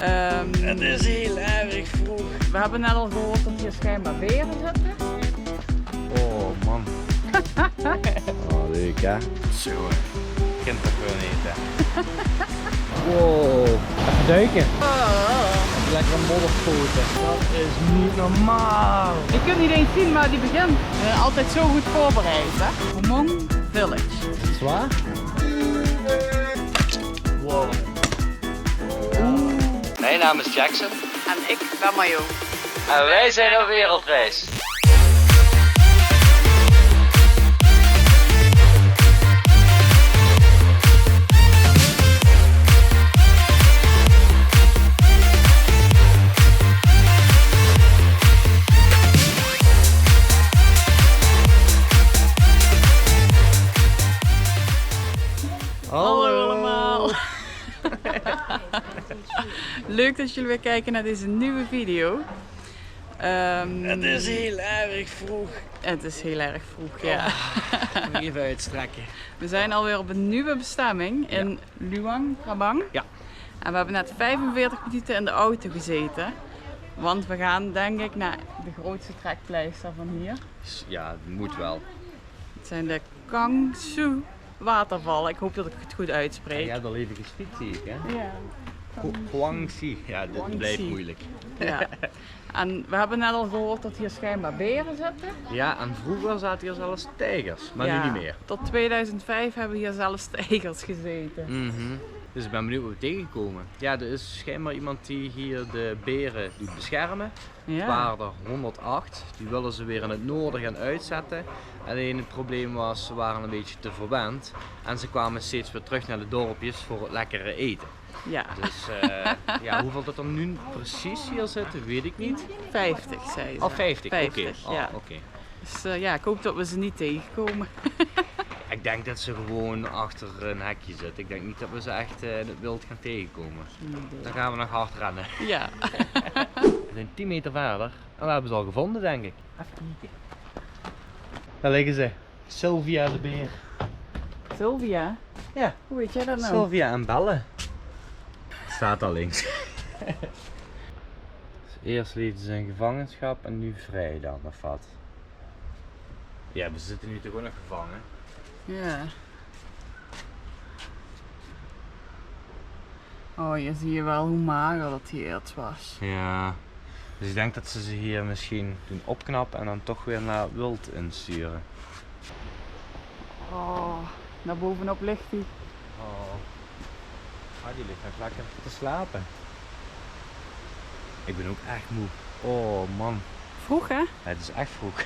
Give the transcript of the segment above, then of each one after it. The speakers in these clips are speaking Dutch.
Het is heel erg vroeg. We hebben net al gehoord dat hier schijnbaar beren zitten. Oh man. Oh, leuk hè? Zo. Kind toch gewoon eten. Wow. Even duiken. Even lekker modderpoten. Dat is niet normaal. Je kunt niet eens zien, maar die begint. We zijn altijd zo goed voorbereid, hè? Hmong Village. Is het zwaar? Wow. Mijn naam is Jackson. En ik ben Mayo. En wij zijn op wereldreis. Hallo allemaal. Leuk dat jullie weer kijken naar deze nieuwe video. Het is heel erg vroeg. Het is heel erg vroeg, ja. Even uitstrekken. We zijn alweer op een nieuwe bestemming in Luang Prabang. Ja. En we hebben net 45 minuten in de auto gezeten. Want we gaan denk ik naar de grootste trekpleister van hier. Ja, het moet wel. Het zijn de Kangsu watervallen. Ik hoop dat ik het goed Je uitspreek. hebt al even gespiekt, zie ik hè? Ja. Guangxi. Ja, dit Guangxi. blijft moeilijk. Ja. En we hebben net al gehoord dat hier schijnbaar beren zitten. Ja, en vroeger zaten hier zelfs tijgers, maar Ja, nu niet meer. Tot 2005 hebben hier zelfs tijgers gezeten. Dus ik ben benieuwd wat we tegenkomen. Ja, er is schijnbaar iemand die hier de beren doet beschermen. Het Ja. waren er 108. Die willen ze weer in het noorden gaan uitzetten. Alleen het probleem was, ze waren een beetje te verwend. En ze kwamen steeds weer terug naar de dorpjes voor het lekkere eten. Ja, Dus ja, hoeveel dat er nu precies hier zitten, weet ik niet. 50 zei ze. Al 50, oké. 50, Oh, ja. oké. Dus ja, ik hoop dat we ze niet tegenkomen. Ik denk dat ze gewoon achter een hekje zitten. Ik denk niet dat we ze echt in het wild gaan tegenkomen. Dan gaan we nog hard rennen. Ja. We zijn 10 meter verder en we hebben ze al gevonden, denk ik. Even kijken. Daar liggen ze. Sylvia de beer. Sylvia, Ja, hoe weet jij dat nou? Sylvia en Belle. Staat al links. Dus eerst leefden ze in gevangenschap en nu vrij dan, of wat? Ja, we zitten nu toch ook nog gevangen. Ja. Oh, hier zie je wel hoe mager dat die eerst was. Ja, dus ik denk dat ze hier misschien doen opknappen en dan toch weer naar wild insturen. Oh, naar bovenop ligt hij. Oh. Ah, die ligt nog lekker te slapen. Ik ben ook echt moe. Oh man, Vroeg hè? het is echt vroeg.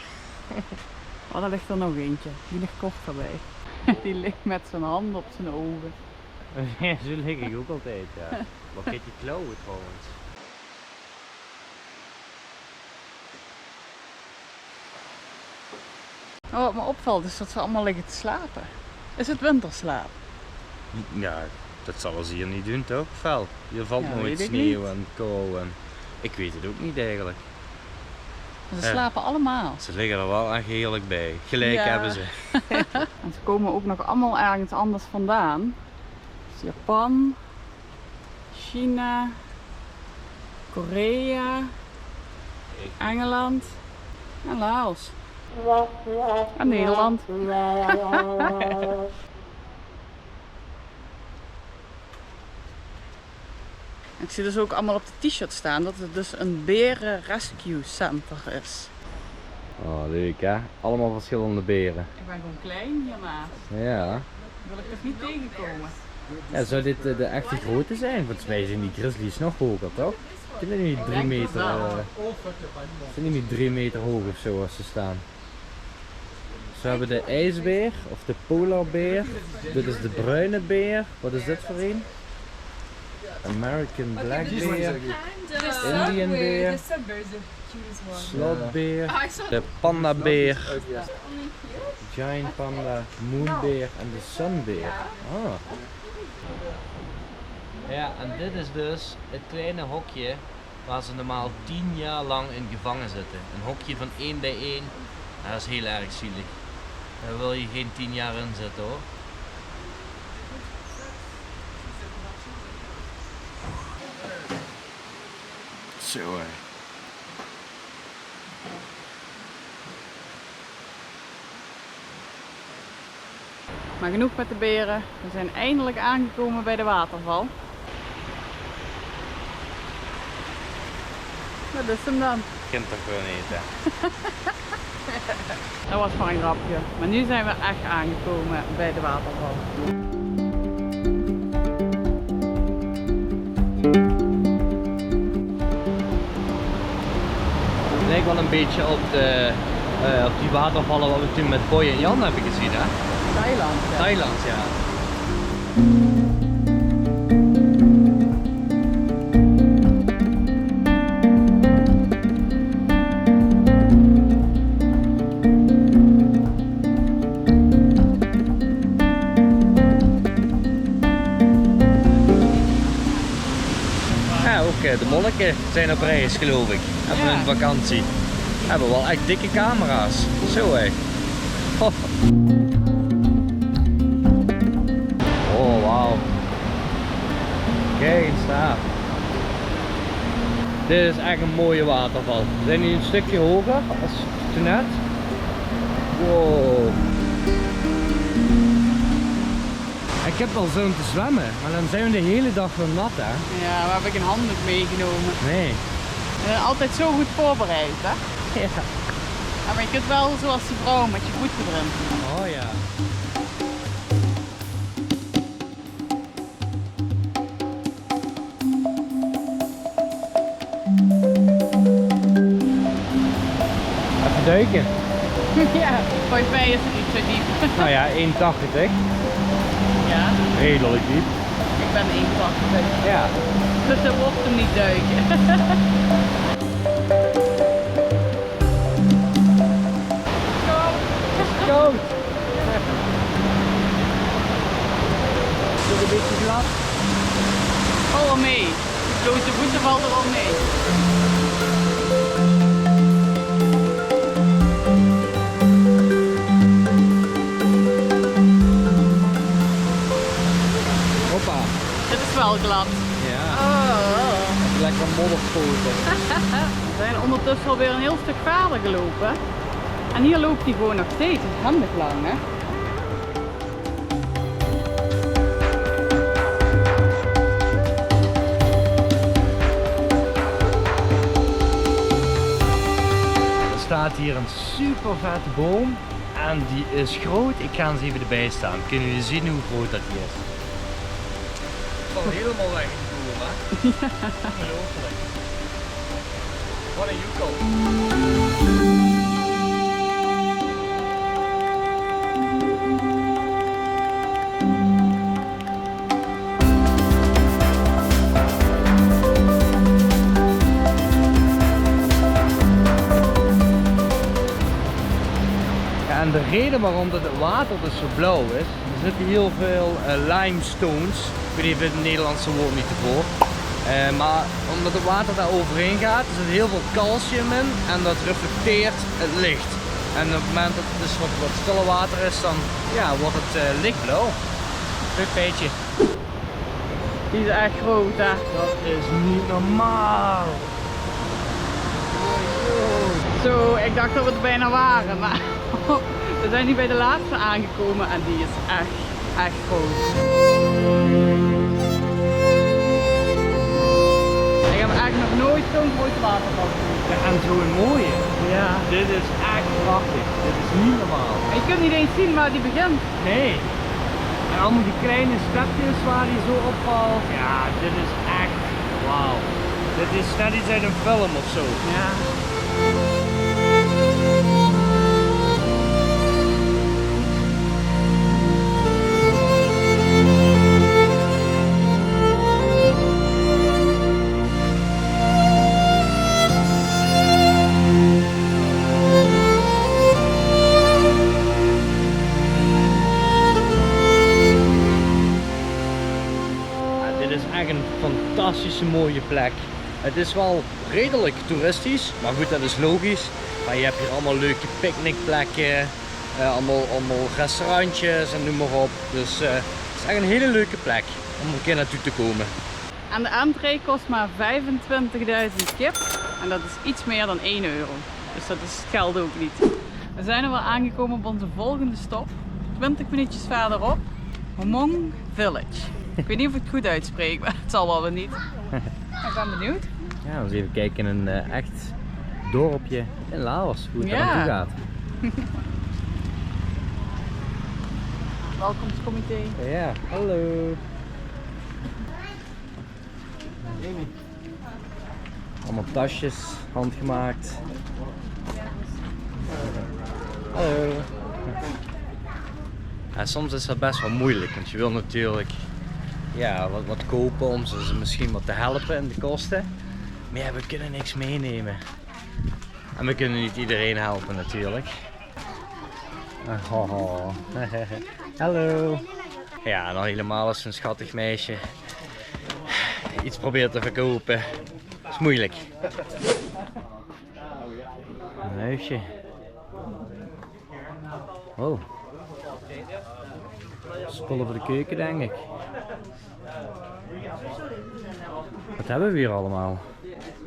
Oh, daar ligt er nog eentje. Die ligt kort erbij. Die ligt met zijn hand op zijn ogen. Ja, zo lig ik ook altijd, ja. Wat heet die klauwen trouwens? Oh, wat me opvalt is dat ze allemaal liggen te slapen. Is het winterslaap? Ja, dat zal ze hier niet doen toch? Fel. Hier valt Ja, nooit weet ik sneeuw niet. en kou en... Ik weet het ook niet eigenlijk. Ze slapen allemaal. Ze liggen er wel echt heerlijk bij. Gelijk Ja. hebben ze. En ze komen ook nog allemaal ergens anders vandaan. Dus Japan, China, Korea, Engeland en Laos. En Nederland. Ik zie dus ook allemaal op de t-shirt staan dat het dus een beren rescue center is. Oh, leuk hè? Allemaal verschillende beren. Ik ben gewoon klein hiernaast. Ja. Wil ik toch niet tegenkomen? Ja, zou dit de echte grote zijn? Volgens mij zijn die grizzlies nog hoger, toch? Zijn die niet 3 meter, zijn die niet 3 meter hoog of zo als ze staan? Dus we hebben de ijsbeer, of de polarbeer. Dit is de bruine beer. Wat is dit voor een? American black bear, Indian bear, slotbeer, de pandabeer, giant panda, moonbeer en de sunbeer. Ah. Ja, en dit is dus het kleine hokje waar ze normaal 10 jaar lang in gevangen zitten. Een hokje van 1 bij 1, dat is heel erg zielig. Daar wil je geen 10 jaar in zitten hoor. Zo hé. Maar genoeg met de beren. We zijn eindelijk aangekomen bij de waterval. Dat is hem dan. Kind toch gewoon eten. Dat was maar een grapje. Maar nu zijn we echt aangekomen bij de waterval. Het lijkt wel een beetje op die watervallen wat we toen met Boy en Jan hebben gezien, hè? Thailand. Ja. Thailand, ja. Ja, ook de monniken zijn op reis, geloof ik. Hebben Ja. een vakantie. Hebben wel echt dikke camera's. Zo hé. Oh. Oh, wauw. Kijk eens daar. Dit is echt een mooie waterval. We zijn nu een stukje hoger als toen net. Wow. Ik heb wel zin om te zwemmen, maar dan zijn we de hele dag wel nat, hè? Ja, we hebben geen handdoek meegenomen. Nee. We zijn altijd zo goed voorbereid, hè? Ja. Ja, maar je kunt wel zoals die vrouw met je voeten erin. Oh ja. Even duiken. Ja, volgens mij is het niet zo diep. Nou ja, 1,80. Ja, Redelijk diep. ik ben 1,80. Ja. Dus dat wordt hem niet duiken. Koud. Is het een beetje glad? Val wel mee. De blote voeten valt er wel mee. Hoppa. Dit is wel glad. Ja. Oh. Lekker modderpoten. We zijn ondertussen alweer een heel stuk verder gelopen. En hier loopt hij gewoon nog steeds. Het is handig lang, hè? Er staat hier een super vette boom. En die is groot. Ik ga eens even erbij staan. Kunnen jullie zien hoe groot dat die is? Al helemaal weg in de boom, hè? Ongelooflijk. Wat een joekel. En de reden waarom het water dus zo blauw is, er zitten heel veel limestones. Ik weet niet of het het Nederlandse woord niet ervoor. Maar omdat het water daar overheen gaat, er zit heel veel calcium in en dat reflecteert het licht. En op het moment dat het dus wat stille water is, dan ja, wordt het lichtblauw. Leuk feitje. Die is echt groot, hè? Dat is niet normaal. Zo, ik dacht dat we er bijna waren, maar we zijn nu bij de laatste aangekomen en die is echt groot. Ik heb eigenlijk nog nooit zo'n groot waterval gezien. Ja, en zo'n mooie. Ja. Dit is echt prachtig. Dit is niet normaal. En je kunt niet eens zien waar die begint. Nee. En allemaal die kleine stapjes waar hij zo opvalt. Ja, dit is echt wauw. Dit is net iets uit een film of zo. Ja. Dit is echt een fantastische mooie plek. Het is wel redelijk toeristisch, maar goed, dat is logisch. Maar je hebt hier allemaal leuke picknickplekken, allemaal restaurantjes en noem maar op. Dus het is echt een hele leuke plek om een keer naartoe te komen. En de entree kost maar 25.000 kip. En dat is iets meer dan 1 euro. Dus dat is het geld ook niet. We zijn er wel aangekomen op onze volgende stop. 20 minuutjes verderop. Hmong Village. Ik weet niet of ik het goed uitspreek, maar het zal wel weer niet. Ik ben benieuwd. Ja, we eens even kijken in een echt dorpje in Laos. Hoe het daar aan toe gaat. Welkomstcomité. Ja, hallo. Allemaal tasjes, handgemaakt. Hallo. Ja, soms is dat best wel moeilijk, want je wil natuurlijk wat kopen om ze misschien wat te helpen in de kosten. Maar ja, we kunnen niks meenemen. En we kunnen niet iedereen helpen natuurlijk. Oh. Hallo. Ja, en dan helemaal als een schattig meisje iets probeert te verkopen. Dat is moeilijk. Een huisje. Oh. Spullen voor de keuken, denk ik. Wat hebben we hier allemaal?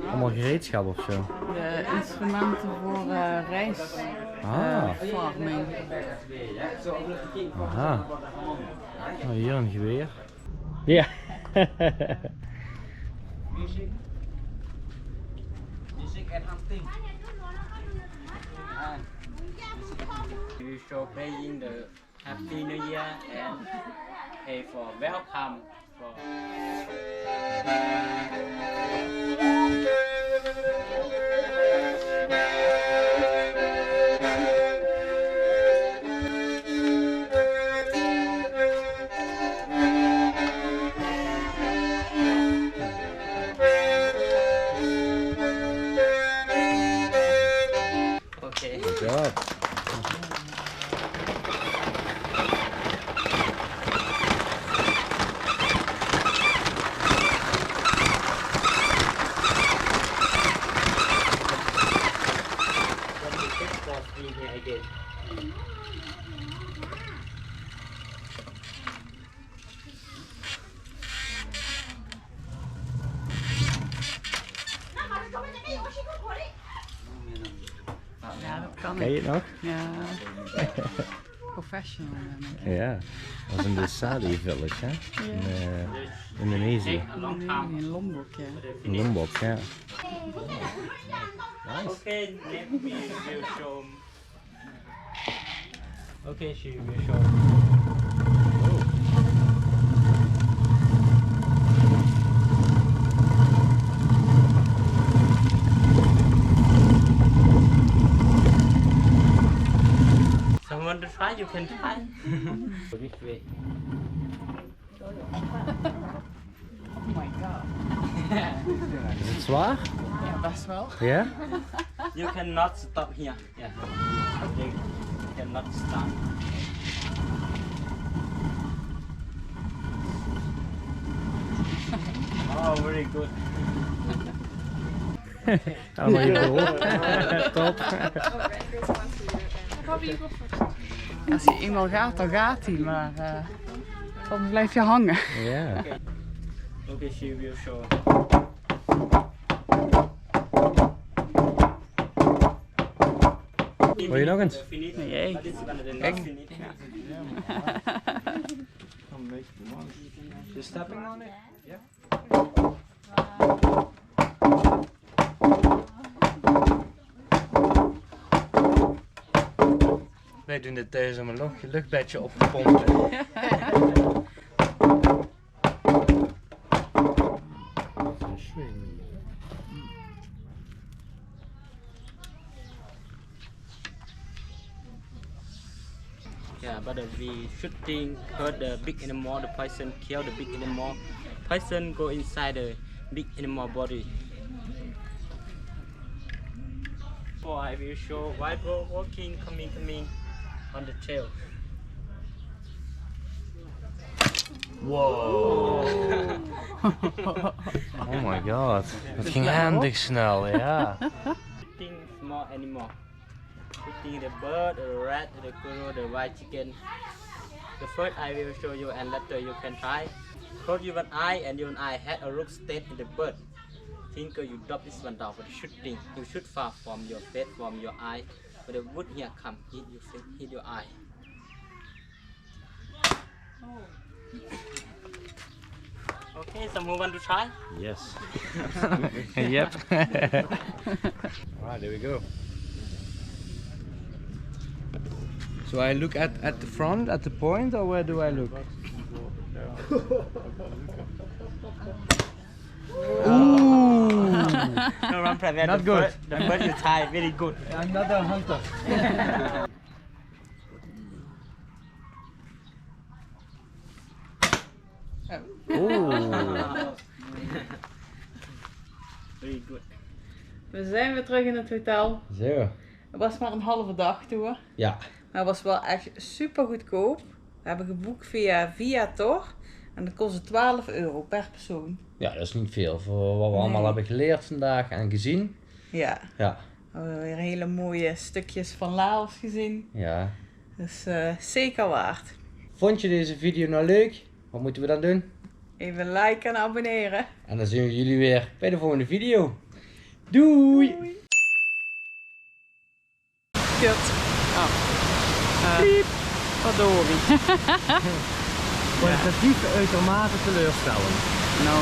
Allemaal gereedschap of zo? De instrumenten voor rijst. Farming. Aha. Oh, hier een geweer. Ja. We show playing the Happy New Year and pay for welcome for okay. Good job. Ja, dat kan Ken je het nog? Ja. Professional. Ja, dat was in de Sadi Village, hè? In Indonesië. In Lombok, ja. In Lombok, ja. Okay, let me will show. Okay, she will show. Someone to try, you can try. This way. Oh my god. Is het zwaar? Ja, best wel. Ja? You cannot stop here. Yeah. You cannot stop. Oh, very good. Allemaal hier erop. Top. Als hij eenmaal gaat, dan gaat hij, maar dan blijf je hangen. Ja. Okay, she will show. Wil je nog eens? Nee. Kijk. You're stepping on it? Yeah. Wij doen dit thuis om een luchtbedje op te pompen. Yeah, but we shooting hurt the big animal. The poison kill the big animal. Poison go inside the big animal body. So I will show white bro walking, coming on the tail. Wow. Oh my god. Dat ging handig snel, ja. Shooting small animal. Shooting the bird, the rat, the squirrel, the white chicken. The first I will show you and later you can try. Close your one eye and your eye had a look straight in the bird. Finger you drop this one down for the shooting. You shoot far from your face, from your eye. But the wood here come hit your face, hit your eye. Okay, someone want to try? Yes. Yep. Alright, there we go. So I look at the front, at the point, or where do I look? Ooh! No, run from that. Not good. The bird you try, very good. I'm not a hunter. Oeh. Very good. We zijn weer terug in het hotel. Zo. Het was maar een halve dag tour. Ja. Maar het was wel echt super goedkoop. We hebben geboekt via Viator. En dat kostte €12 per persoon. Ja, dat is niet veel voor wat we allemaal hebben geleerd vandaag en gezien. Ja. Ja. We hebben weer hele mooie stukjes van Laos gezien. Ja. Dus zeker waard. Vond je deze video nou leuk? Wat moeten we dan doen? Even liken en abonneren. En dan zien we jullie weer bij de volgende video. Doei! Kut. Oh. Piep. Verdorie. Kwalitatief uitermate teleurstellend. No.